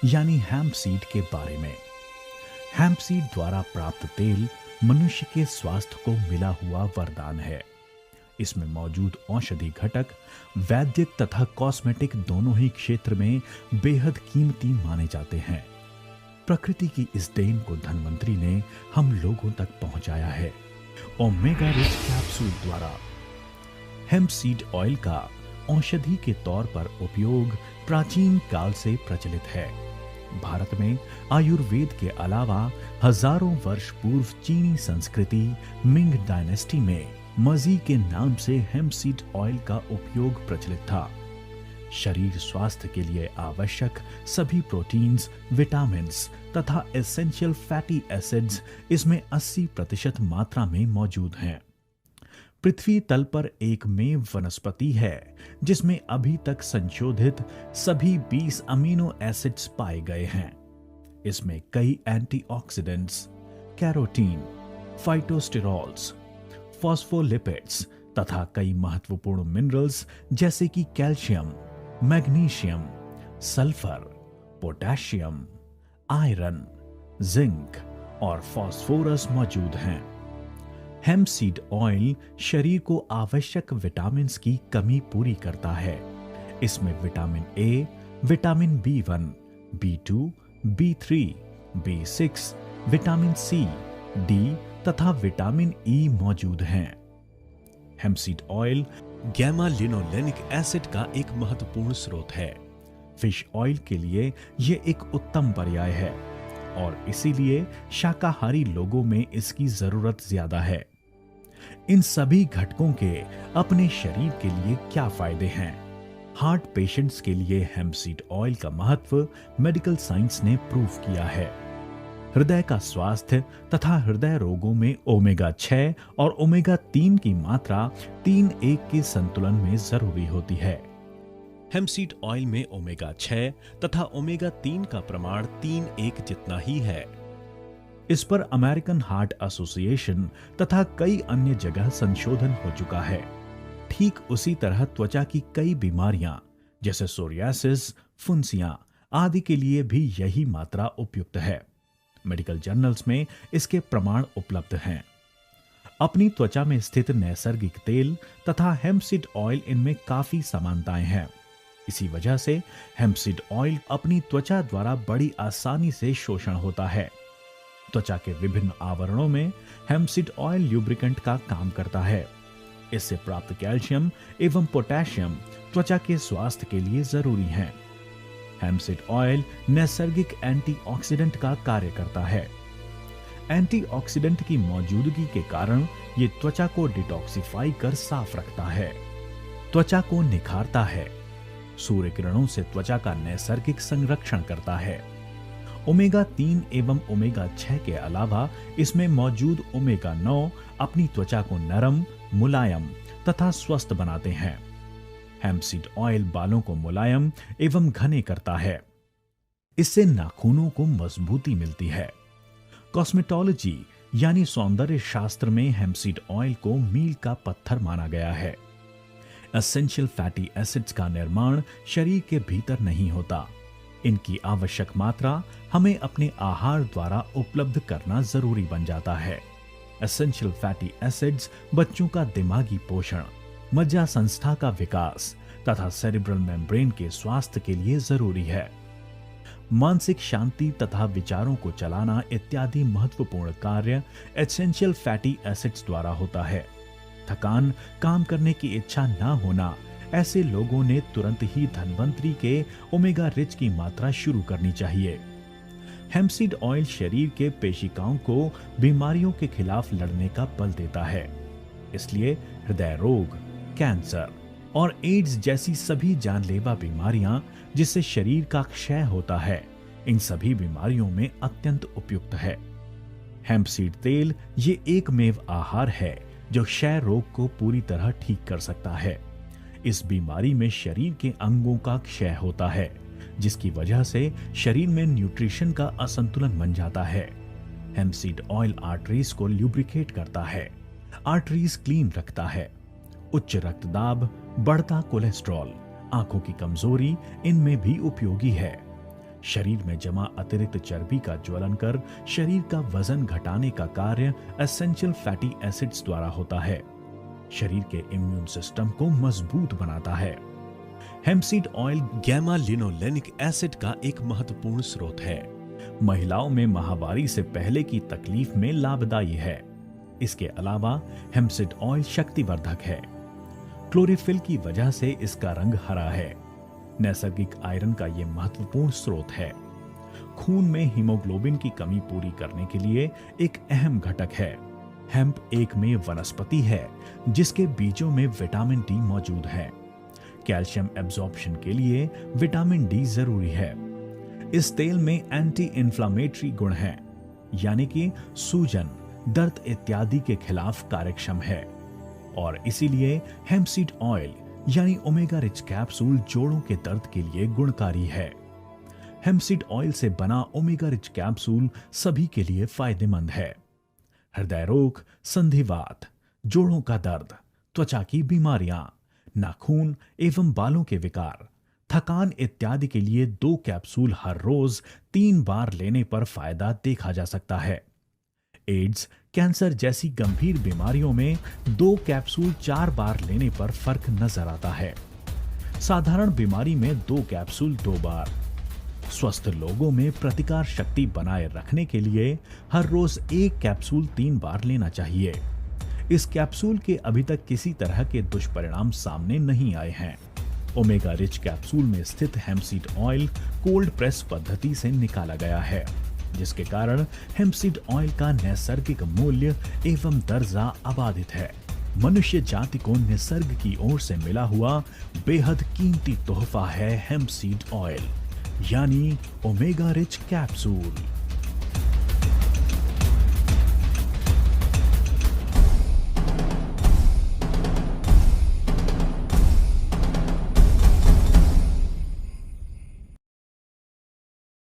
यानी hemp seed के बारे में। हैम्प सीड द्वारा प्राप्त तेल मनुष्य के स्वास्थ्य को मिला हुआ वरदान है। इसमें मौजूद औषधि घटक वैद्यक तथा कॉस्मेटिक दोनों ही क्षेत्र में बेहद कीमती माने जाते हैं। प्रकृति की इस देन को धन्वंतरी ने हम लोगों तक पहुंचाया है ओमेगा रिच कैप्सूल द्वारा। हेम्प सीड ऑयल का औषधि के तौर पर उपयोग प्राचीन काल से प्रचलित है। भारत में आयुर्वेद के अलावा हजारों वर्ष पूर्व चीनी संस्कृति मिंग डायनेस्टी में मजी के नाम से हेम्प सीड ऑयल का उपयोग प्रचलित था। शरीर स्वास्थ्य के लिए आवश्यक सभी प्रोटीन्स, विटामिन्स तथा एसेंशियल फैटी एसिड्स इसमें 80% मात्रा में मौजूद हैं। पृथ्वी तल पर एकमेव वनस्पति है जिसमें अभी तक संशोधित सभी 20 अमीनो एसिड्स पाए गए हैं। इसमें कई एंटीऑक्सीडेंट्स, कैरोटीन, फाइटोस्टेरॉल्स, फॉस्फोलिपिड्स तथा कई महत्वपूर्ण मिनरल्स जैसे कि calcium, magnesium, sulphur, potassium, iron, zinc और फास्फोरस मौजूद हैं। हेम्प सीड ऑयल शरीर को आवश्यक विटामिन्स की कमी पूरी करता है। इसमें vitamin A, vitamin B1, B2, B3, B6, vitamin C, D तथा विटामिन ई मौजूद हैं। Hemp seed oil gamma linolenic acid का एक महत्वपूर्ण स्रोत है। फिश ऑयल के लिए यह एक उत्तम पर्याय है और इसीलिए शाकाहारी लोगों में इसकी जरूरत ज्यादा है। इन सभी घटकों के अपने शरीर के लिए क्या फायदे हैं? हार्ट पेशेंट्स के लिए हेम्प सीड ऑयल का महत्व मेडिकल साइंस ने प्रूव किया है। हृदय का स्वास्थ्य तथा हृदय रोगों में ओमेगा 6 और ओमेगा 3 की मात्रा 3:1 के संतुलन में जरूरी होती है। हेम्प सीड ऑयल में ओमेगा 6 तथा ओमेगा 3 का प्रमाण 3:1 जितना ही है। इस पर अमेरिकन हार्ट एसोसिएशन तथा कई अन्य जगह संशोधन हो चुका है। ठीक उसी तरह त्वचा की कई बीमारियां जैसे सोरियासिस, फुंसियां आदि के लिए भी यही मात्रा उपयुक्त है। मेडिकल जर्नल्स में इसके प्रमाण उपलब्ध हैं। अपनी त्वचा में स्थित नैसर्गिक तेल तथा हेम्प सीड ऑयल इनमें काफी समानताएं हैं। इसी वजह से हेम्प सीड ऑयल अपनी त्वचा द्वारा बड़ी आसानी से शोषण होता है। त्वचा के विभिन्न आवरणों में हेम्प सीड ऑयल ल्यूब्रिकेंट का काम करता है। इससे प्राप्त कैल्शियम एवं पोटेशियम त्वचा के स्वास्थ्य के लिए जरूरी हैं। हेम्प सीड ऑयल नैसर्गिक एंटीऑक्सीडेंट का कार्य करता है। एंटीऑक्सीडेंट की मौजूदगी के कारण ये त्वचा को डिटॉक्सिफाई कर साफ रखता है, त्वचा को निखारता है, सूर्य किरणों से त्वचा का नैसर्गिक संरक्षण करता है। ओमेगा 3 एवं ओमेगा 6 के अलावा इसमें मौजूद ओमेगा 9 अपनी त्वचा को नरम, मुलायम तथा स्वस्थ बनाते हैं। हेम्प सीड ऑयल बालों को मुलायम एवं घने करता है। इससे नाखूनों को मजबूती मिलती है। कॉस्मेटोलॉजी यानी सौंदर्य शास्त्र में हेम्प सीड ऑयल को मील का पत्थर माना गया है। एसेंशियल फैटी एसिड्स का निर्माण शरीर के भीतर नहीं होता। इनकी आवश्यक मात्रा हमें अपने आहार द्वारा उपलब्ध करना जरूरी बन जाता है। एसेंशियल फैटी एसिड्स बच्चों का दिमागी पोषण, मज्जा संस्था का विकास तथा सेरिब्रल मेम्ब्रेन के स्वास्थ्य के लिए जरूरी है। मानसिक शांति तथा विचारों को चलाना इत्यादि महत्वपूर्ण कार्य एसेंशियल फैटी एसिड्स द्वारा होता है। थकान, काम करने की इच्छा न होना, ऐसे लोगों ने तुरंत ही धन्वंतरी के ओमेगा रिच की मात्रा शुरू करनी चाहिए। हेम्प सीड ऑयल शरीर के पेशिकाओं को बीमारियों के खिलाफ लड़ने का बल देता है। इसलिए हृदय रोग, कैंसर और एड्स जैसी सभी जानलेवा बीमारियां जिससे शरीर का क्षय होता है, इन सभी बीमारियों में अत्यंत उपयुक्त है। हेम्प सीड तेल ये एकमेव आहार है जो क्षय रोग को पूरी तरह ठीक कर सकता है। इस बीमारी में शरीर के अंगों का क्षय होता है, जिसकी वजह से शरीर में न्यूट्रिशन का असंतुलन बन जाता है। हेम्प सीड ऑयल आर्टरीज को ल्यूब्रिकेट करता है, आर्टरीज क्लीन रखता है। उच्च रक्तदाब, बढ़ता कोलेस्ट्रॉल, आंखों की कमजोरी इनमें भी उपयोगी है। शरीर में जमा अतिरिक्त चर्बी का ज्वलन कर शरीर का वजन घटाने का कार्य एसेंशियल फैटी एसिड्स द्वारा होता है। शरीर के इम्यून सिस्टम को मजबूत बनाता है। हेम्पसीड ऑयल गैमा लिनोलेनिक एसिड का एक महत्वपूर्ण स्रोत है। महिलाओं में माहवारी से पहले की तकलीफ में लाभदायी है। इसके अलावा हेम्पसीड ऑयल शक्तिवर्धक है। क्लोरोफिल की वजह से इसका रंग हरा है। नैसर्गिक आयरन का यह महत्वपूर्ण स्रोत है। खून में हीमोग्लोबिन की कमी पूरी करने के लिए एक अहम घटक है। हेम्प एक में वनस्पति है जिसके बीजों में विटामिन डी मौजूद है। कैल्शियम एब्जॉर्प्शन के लिए विटामिन डी जरूरी है। इस तेल में एंटी इन्फ्लामेटरी गुण हैं, यानी कि सूजन, दर्द इत्यादि के खिलाफ कार्यक्षम है और इसीलिए हेम्पसीड ऑयल यानी ओमेगा रिच कैप्सूल जोड़ों के दर्द के लिए गुणकारी है। हेम्पसीड ऑयल से बना ओमेगा रिच कैप्सूल सभी के लिए फायदेमंद है। हृदय रोग, संधिवात, जोड़ों का दर्द, त्वचा की बीमारियां, नाखून एवं बालों के विकार, थकान इत्यादि के लिए 2 कैप्सूल हर रोज 3 बार लेने पर फायदा देखा जा सकता है। एड्स, कैंसर जैसी गंभीर बीमारियों में 2 कैप्सूल 4 बार लेने पर फर्क नजर आता है। साधारण बीमारी में 2 कैप्सूल 2 बार। स्वस्थ लोगों में प्रतिकार शक्ति बनाए रखने के लिए हर रोज 1 कैप्सूल 3 बार लेना चाहिए। इस कैप्सूल के अभी तक किसी तरह के दुष्परिणाम सामने नहीं आए हैं। ओमेगा रिच कैप्सूल में स्थित हेम्पसीड ऑयल कोल्ड प्रेस पद्धति से निकाला गया है, जिसके कारण हेम्पसीड ऑयल का नैसर्गिक मूल्य एवं दर्जा अबाधित है। मनुष्य जाति को निसर्ग की ओर से मिला हुआ बेहद कीमती तोहफा है हेम्पसीड ऑयल, यानी ओमेगा रिच कैप्सूल।